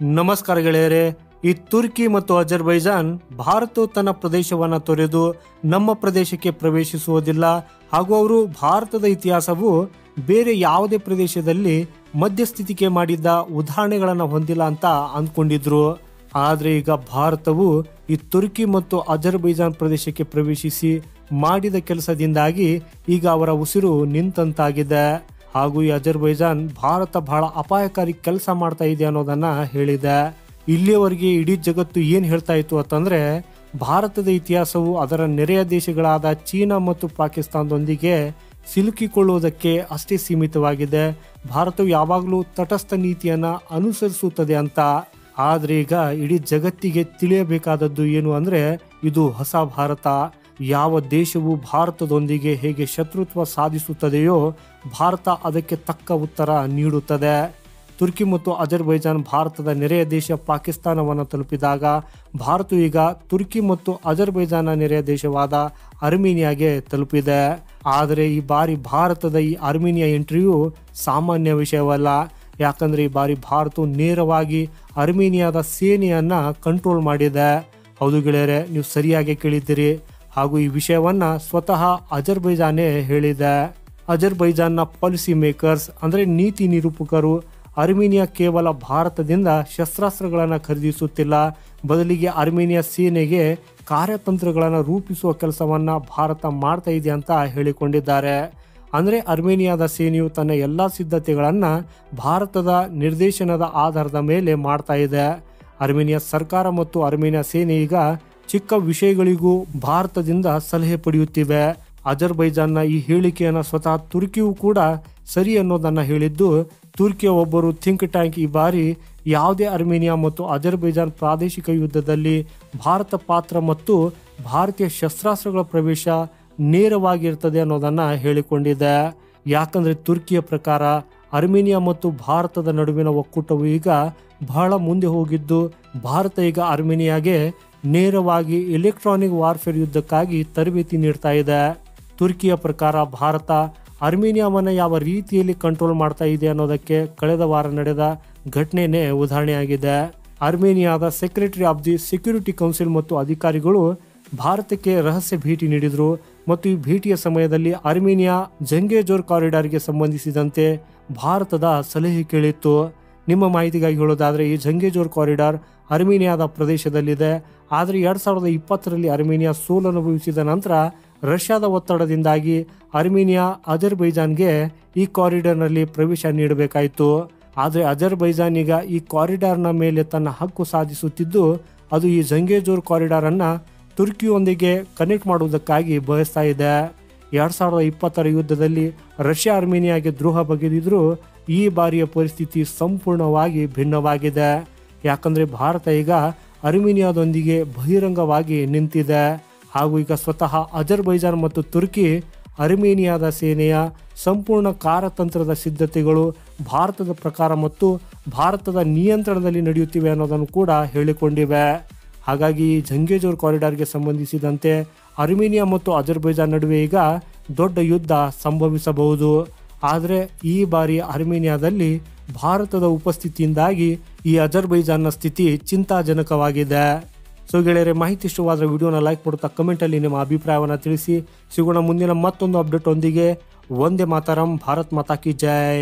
ನಮಸ್ಕಾರ ಗೆಳೆಯರೇ. ಈ ತುರ್ಕಿ ಮತ್ತು ಅಜರ್ಬೈಜಾನ್ ಭಾರತವು ತನ್ನ ಪ್ರದೇಶವನ್ನು ತೊರೆದು ನಮ್ಮ ಪ್ರದೇಶಕ್ಕೆ ಪ್ರವೇಶಿಸುವುದಿಲ್ಲ ಹಾಗೂ ಅವರು ಭಾರತದ ಇತಿಹಾಸವು ಬೇರೆ ಯಾವುದೇ ಪ್ರದೇಶದಲ್ಲಿ ಮಧ್ಯಸ್ಥಿತಿಕೆ ಮಾಡಿದ್ದ ಉದಾಹರಣೆಗಳನ್ನು ಹೊಂದಿಲ್ಲ ಅಂತ ಅಂದ್ಕೊಂಡಿದ್ರು. ಆದರೆ ಈಗ ಭಾರತವು ಈ ತುರ್ಕಿ ಮತ್ತು ಅಜರ್ಬೈಜಾನ್ ಪ್ರದೇಶಕ್ಕೆ ಪ್ರವೇಶಿಸಿ ಮಾಡಿದ ಕೆಲಸದಿಂದಾಗಿ ಈಗ ಅವರ ಉಸಿರು ನಿಂತಂತಾಗಿದೆ. ಹಾಗೂ ಈ ಅಜರ್ಬೈಜಾನ್ ಭಾರತ ಬಹಳ ಅಪಾಯಕಾರಿ ಕೆಲಸ ಮಾಡ್ತಾ ಇದೆ ಅನ್ನೋದನ್ನ ಹೇಳಿದೆ. ಇಲ್ಲಿಯವರೆಗೆ ಇಡೀ ಜಗತ್ತು ಏನ್ ಹೇಳ್ತಾ ಇತ್ತು ಅಂತಂದ್ರೆ ಭಾರತದ ಇತಿಹಾಸವು ಅದರ ನೆರೆಯ ದೇಶಗಳಾದ ಚೀನಾ ಮತ್ತು ಪಾಕಿಸ್ತಾನದೊಂದಿಗೆ ಸಿಲುಕಿಕೊಳ್ಳುವುದಕ್ಕೆ ಅಷ್ಟೇ ಸೀಮಿತವಾಗಿದೆ. ಭಾರತವು ಯಾವಾಗಲೂ ತಟಸ್ಥ ನೀತಿಯನ್ನ ಅನುಸರಿಸುತ್ತದೆ ಅಂತ. ಆದ್ರೆ ಈಗ ಇಡೀ ಜಗತ್ತಿಗೆ ತಿಳಿಯಬೇಕಾದದ್ದು ಏನು ಅಂದ್ರೆ ಇದು ಹೊಸ ಭಾರತ. ಯಾವ ದೇಶವು ಭಾರತದೊಂದಿಗೆ ಹೇಗೆ ಶತ್ರುತ್ವ ಸಾಧಿಸುತ್ತದೆಯೋ ಭಾರತ ಅದಕ್ಕೆ ತಕ್ಕ ಉತ್ತರ ನೀಡುತ್ತದೆ. ತುರ್ಕಿ ಮತ್ತು ಅಜರ್ಬೈಜಾನ್ ಭಾರತದ ನೆರೆಯ ದೇಶ ಪಾಕಿಸ್ತಾನವನ್ನು ತಲುಪಿದಾಗ ಭಾರತ ಈಗ ತುರ್ಕಿ ಮತ್ತು ಅಜರ್ಬೈಜಾನ್ನ ನೆರೆಯ ದೇಶವಾದ ಅರ್ಮೇನಿಯಾಗೆ ತಲುಪಿದೆ. ಆದರೆ ಈ ಬಾರಿ ಭಾರತದ ಈ ಅರ್ಮೇನಿಯಾ ಎಂಟ್ರಿಯು ಸಾಮಾನ್ಯ ವಿಷಯವಲ್ಲ. ಯಾಕಂದ್ರೆ ಈ ಬಾರಿ ಭಾರತವು ನೇರವಾಗಿ ಅರ್ಮೇನಿಯಾದ ಸೇನೆಯನ್ನ ಕಂಟ್ರೋಲ್ ಮಾಡಿದೆ. ಹೌದು ಗೆಳೆಯರೆ, ನೀವು ಸರಿಯಾಗಿ ಕೇಳಿದ್ದೀರಿ. ಹಾಗೂ ಈ ವಿಷಯವನ್ನ ಸ್ವತಃ ಅಜರ್ಬೈಜಾನೇ ಹೇಳಿದೆ. ಅಜರ್ಬೈಜಾನ್ನ ಪಾಲಿಸಿ ಮೇಕರ್ಸ್ ಅಂದ್ರೆ ನೀತಿ ನಿರೂಪಕರು ಅರ್ಮೇನಿಯಾ ಕೇವಲ ಭಾರತದಿಂದ ಶಸ್ತ್ರಾಸ್ತ್ರಗಳನ್ನು ಖರೀದಿಸುತ್ತಿಲ್ಲ, ಬದಲಿಗೆ ಅರ್ಮೇನಿಯಾ ಸೇನೆಗೆ ಕಾರ್ಯತಂತ್ರಗಳನ್ನು ರೂಪಿಸುವ ಕೆಲಸವನ್ನ ಭಾರತ ಮಾಡ್ತಾ ಇದೆ ಅಂತ ಹೇಳಿಕೊಂಡಿದ್ದಾರೆ. ಅಂದ್ರೆ ಅರ್ಮೇನಿಯಾದ ಸೇನೆಯು ತನ್ನ ಎಲ್ಲಾ ಸಿದ್ಧತೆಗಳನ್ನ ಭಾರತದ ನಿರ್ದೇಶನದ ಆಧಾರದ ಮೇಲೆ ಮಾಡ್ತಾ ಇದೆ. ಅರ್ಮೇನಿಯಾ ಸರ್ಕಾರ ಮತ್ತು ಅರ್ಮೇನಿಯಾ ಸೇನೆ ಈಗ ಚಿಕ್ಕ ವಿಷಯಗಳಿಗೂ ಭಾರತದಿಂದ ಸಲಹೆ ಪಡೆಯುತ್ತಿವೆ. ಅಜರ್ಬೈಜಾನ್ನ ಈ ಹೇಳಿಕೆಯನ್ನು ಸ್ವತಃ ತುರ್ಕಿಯು ಕೂಡ ಸರಿ ಅನ್ನೋದನ್ನ ಹೇಳಿದ್ದು, ತುರ್ಕಿಯ ಒಬ್ಬರು ಥಿಂಕ್ ಟ್ಯಾಂಕ್ ಈ ಬಾರಿ ಯಾವುದೇ ಅರ್ಮೇನಿಯಾ ಮತ್ತು ಅಜರ್ಬೈಜಾನ್ ಪ್ರಾದೇಶಿಕ ಯುದ್ಧದಲ್ಲಿ ಭಾರತ ಪಾತ್ರ ಮತ್ತು ಭಾರತೀಯ ಶಸ್ತ್ರಾಸ್ತ್ರಗಳ ಪ್ರವೇಶ ನೇರವಾಗಿರ್ತದೆ ಅನ್ನೋದನ್ನ ಹೇಳಿಕೊಂಡಿದೆ. ಯಾಕಂದ್ರೆ ತುರ್ಕಿಯ ಪ್ರಕಾರ ಅರ್ಮೇನಿಯಾ ಮತ್ತು ಭಾರತದ ನಡುವಿನ ಒಕ್ಕೂಟವು ಈಗ ಬಹಳ ಮುಂದೆ ಹೋಗಿದ್ದು, ಭಾರತ ಈಗ ಅರ್ಮೇನಿಯಾಗೆ ನೇರವಾಗಿ ಎಲೆಕ್ಟ್ರಾನಿಕ್ ವಾರ್ಫೇರ್ ಯುದ್ಧಕ್ಕಾಗಿ ತರಬೇತಿ ನೀಡ್ತಾ ಇದೆ. ತುರ್ಕಿಯ ಪ್ರಕಾರ ಭಾರತ ಅರ್ಮೇನಿಯಾವನ್ನು ಯಾವ ರೀತಿಯಲ್ಲಿ ಕಂಟ್ರೋಲ್ ಮಾಡ್ತಾ ಇದೆ ಅನ್ನೋದಕ್ಕೆ ಕಳೆದ ವಾರ ನಡೆದ ಘಟನೆನೇ ಉದಾಹರಣೆಯಾಗಿದೆ. ಅರ್ಮೇನಿಯಾದ secretary of the security council ಮತ್ತು ಅಧಿಕಾರಿಗಳು ಭಾರತಕ್ಕೆ ರಹಸ್ಯ ಭೇಟಿ ನೀಡಿದ್ರು ಮತ್ತು ಈ ಭೇಟಿಯ ಸಮಯದಲ್ಲಿ ಅರ್ಮೇನಿಯಾ ಜಂಗೇಜೋರ್ ಕಾರಿಡಾರ್ಗೆ ಸಂಬಂಧಿಸಿದಂತೆ ಭಾರತದ ಸಲಹೆ ಕೇಳಿತ್ತು. ನಿಮ್ಮ ಮಾಹಿತಿಗಾಗಿ ಹೇಳೋದಾದ್ರೆ ಈ ಜಂಗೇಜೋರ್ ಕಾರಿಡಾರ್ ಅರ್ಮೇನಿಯಾದ ಪ್ರದೇಶದಲ್ಲಿದೆ. ಆದರೆ 2020ರಲ್ಲಿ ಅರ್ಮೇನಿಯಾ ಸೋಲನುಭವಿಸಿದ ನಂತರ ರಷ್ಯಾದ ಒತ್ತಡದಿಂದಾಗಿ ಅರ್ಮೇನಿಯಾ ಅಜರ್ಬೈಜಾನ್ಗೆ ಈ ಕಾರಿಡಾರ್ನಲ್ಲಿ ಪ್ರವೇಶ ನೀಡಬೇಕಾಯಿತು. ಆದರೆ ಅಜರ್ಬೈಜಾನ್ ಈಗ ಈ ಕಾರಿಡಾರ್ನ ಮೇಲೆ ತನ್ನ ಹಕ್ಕು ಸಾಧಿಸುತ್ತಿದ್ದು, ಅದು ಈ ಜಂಗೇಜೋರ್ ಕಾರಿಡಾರ್ ಅನ್ನ ತುರ್ಕಿಯೊಂದಿಗೆ ಕನೆಕ್ಟ್ ಮಾಡುವುದಕ್ಕಾಗಿ ಬಯಸ್ತಾ ಇದೆ. 2020ರ ಯುದ್ಧದಲ್ಲಿ ರಷ್ಯಾ ಅರ್ಮೇನಿಯಾಗೆ ದ್ರೋಹ ಬಗೆದಿದ್ರು ಈ ಬಾರಿಯ ಪರಿಸ್ಥಿತಿ ಸಂಪೂರ್ಣವಾಗಿ ಭಿನ್ನವಾಗಿದೆ. ಯಾಕಂದ್ರೆ ಭಾರತ ಈಗ ಅರ್ಮೇನಿಯಾದೊಂದಿಗೆ ಬಹಿರಂಗವಾಗಿ ನಿಂತಿದೆ. ಹಾಗೂ ಈಗ ಸ್ವತಃ ಅಜರ್ಬೈಜಾನ್ ಮತ್ತು ತುರ್ಕಿ ಅರ್ಮೇನಿಯಾದ ಸೇನೆಯ ಸಂಪೂರ್ಣ ಕಾರ್ಯತಂತ್ರದ ಸಿದ್ಧತೆಗಳು ಭಾರತದ ಪ್ರಕಾರ ಮತ್ತು ಭಾರತದ ನಿಯಂತ್ರಣದಲ್ಲಿ ನಡೆಯುತ್ತಿವೆ ಅನ್ನೋದನ್ನು ಕೂಡ ಹೇಳಿಕೊಂಡಿವೆ. ಹಾಗಾಗಿ ಜಂಗೇಜೋರ್ ಕಾರಿಡಾರ್ಗೆ ಸಂಬಂಧಿಸಿದಂತೆ ಅರ್ಮೇನಿಯಾ ಮತ್ತು ಅಜರ್ಬೈಜಾನ್ ನಡುವೆ ಈಗ ದೊಡ್ಡ ಯುದ್ಧ ಸಂಭವಿಸಬಹುದು. ಆದರೆ ಈ ಬಾರಿ ಅರ್ಮೇನಿಯಾದಲ್ಲಿ ಭಾರತದ ಉಪಸ್ಥಿತಿಯಿಂದಾಗಿ ಈ ಅಜರ್ಬೈಜಾನ್ನ ಸ್ಥಿತಿ ಚಿಂತಾಜನಕವಾಗಿದೆ. ಸೊ ಗೆಳೆಯರೆ, ಮಾಹಿತಿ ಇಷ್ಟವಾದರೆ ವಿಡಿಯೋನ ಲೈಕ್ ಮಾಡುತ್ತಾ ಕಮೆಂಟಲ್ಲಿ ನಿಮ್ಮ ಅಭಿಪ್ರಾಯವನ್ನು ತಿಳಿಸಿ. ಸಿಗೋಣ ಮುಂದಿನ ಮತ್ತೊಂದು ಅಪ್ಡೇಟ್ ಒಂದಿಗೆ. ವಂದೇ ಮಾತರಂ. ಭಾರತ್ ಮಾತಾ ಕಿ ಜೈ.